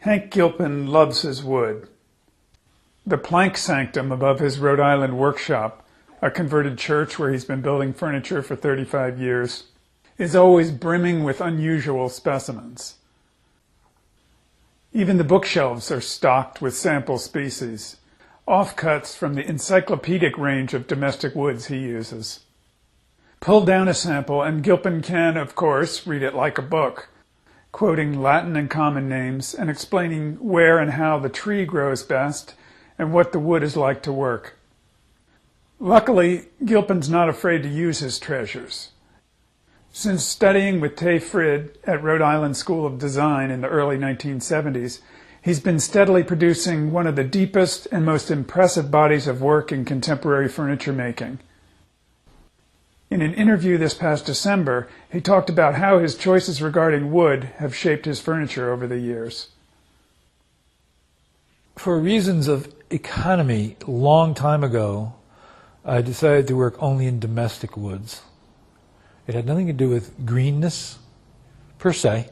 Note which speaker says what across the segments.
Speaker 1: Hank Gilpin loves his wood. The plank sanctum above his Rhode Island workshop, a converted church where he's been building furniture for 35 years, is always brimming with unusual specimens. Even the bookshelves are stocked with sample species, offcuts from the encyclopedic range of domestic woods he uses. Pull down a sample and Gilpin can, of course, read it like a book, quoting Latin and common names and explaining where and how the tree grows best and what the wood is like to work. Luckily, Gilpin's not afraid to use his treasures. Since studying with Tay Frid at Rhode Island School of Design in the early 1970s, he's been steadily producing one of the deepest and most impressive bodies of work in contemporary furniture making. In an interview this past December, he talked about how his choices regarding wood have shaped his furniture over the years.
Speaker 2: For reasons of economy, a long time ago, I decided to work only in domestic woods. It had nothing to do with greenness, per se.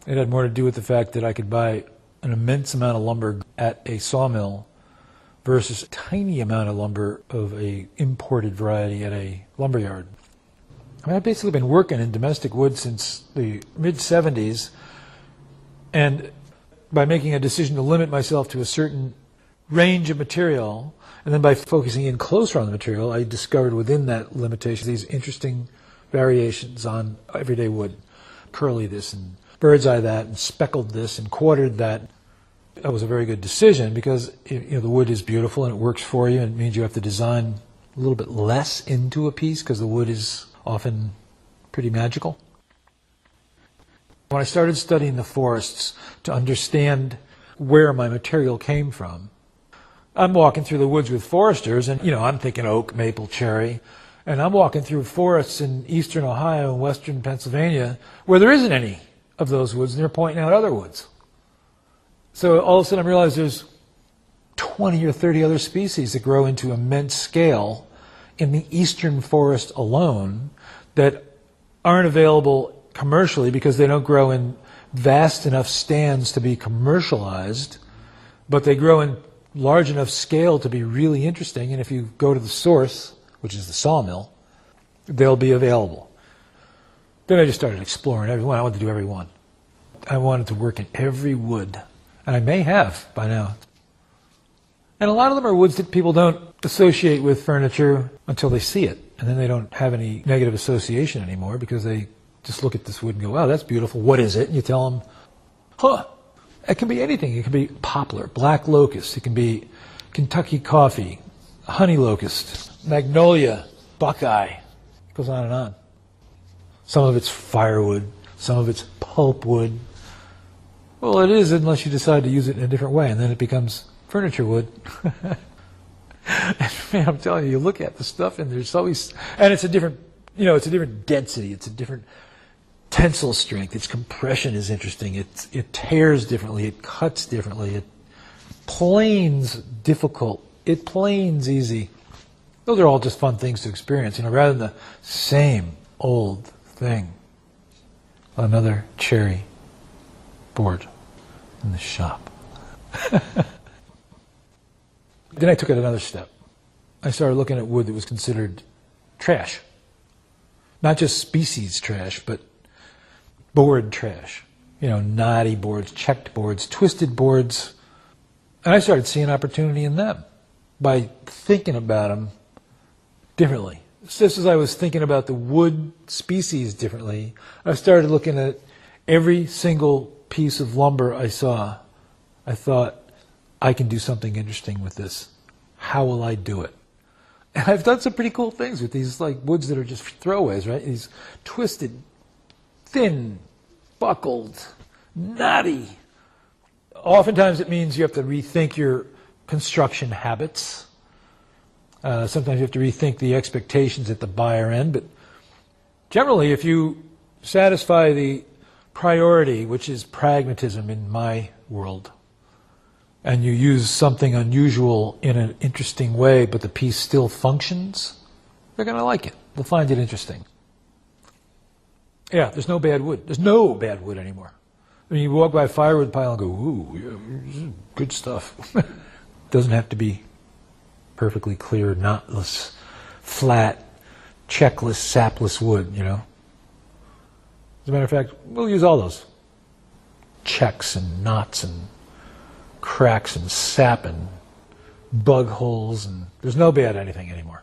Speaker 2: It had more to do with the fact that I could buy an immense amount of lumber at a sawmill versus a tiny amount of lumber of a imported variety at a lumberyard. I mean, I've basically been working in domestic wood since the mid-70s, and by making a decision to limit myself to a certain range of material, and then by focusing in closer on the material, I discovered within that limitation these interesting variations on everyday wood. Curly this, and bird's eye that, and speckled this, and quartered that. That was a very good decision because the wood is beautiful and it works for you, and it means you have to design a little bit less into a piece because the wood is often pretty magical. When I started studying the forests to understand where my material came from, I'm walking through the woods with foresters, and I'm thinking oak, maple, cherry, and I'm walking through forests in eastern Ohio and western Pennsylvania where there isn't any of those woods, and they're pointing out other woods. So all of a sudden I realized there's 20 or 30 other species that grow into immense scale in the eastern forest alone that aren't available commercially because they don't grow in vast enough stands to be commercialized, but they grow in large enough scale to be really interesting, and if you go to the source, which is the sawmill, they'll be available. Then I just started exploring every one. I wanted to do every one. I wanted to work in every wood. And I may have by now. And a lot of them are woods that people don't associate with furniture until they see it. And then they don't have any negative association anymore because they just look at this wood and go, wow, that's beautiful. What is it? And you tell them, it can be anything. It can be poplar, black locust. It can be Kentucky coffee, honey locust, magnolia, buckeye. It goes on and on. Some of it's firewood. Some of it's pulpwood. Well, it is unless you decide to use it in a different way, and then it becomes furniture wood. And man, I'm telling you, you look at the stuff, and there's always, and it's a different, it's a different density, it's a different tensile strength. Its compression is interesting. It tears differently. It cuts differently. It planes difficult. It planes easy. Those are all just fun things to experience, rather than the same old thing. Another cherry board in the shop. Then I took it another step. I started looking at wood that was considered trash. Not just species trash, but board trash. Knotty boards, checked boards, twisted boards. And I started seeing opportunity in them by thinking about them differently. Just as I was thinking about the wood species differently, I started looking at every single piece of lumber I saw. I thought, I can do something interesting with this. How will I do it? And I've done some pretty cool things with these woods that are just throwaways, right? These twisted, thin, buckled, knotty. Oftentimes it means you have to rethink your construction habits. Sometimes you have to rethink the expectations at the buyer end, but generally if you satisfy the priority, which is pragmatism in my world, and you use something unusual in an interesting way, but the piece still functions, they're going to like it. They'll find it interesting. Yeah, there's no bad wood. There's no bad wood anymore. I mean, you walk by a firewood pile and go, ooh, yeah, this is good stuff. Doesn't have to be perfectly clear, knotless, flat, checkless, sapless wood, you know. As a matter of fact, we'll use all those. Checks and knots and cracks and sap and bug holes, and there's no bad anything anymore.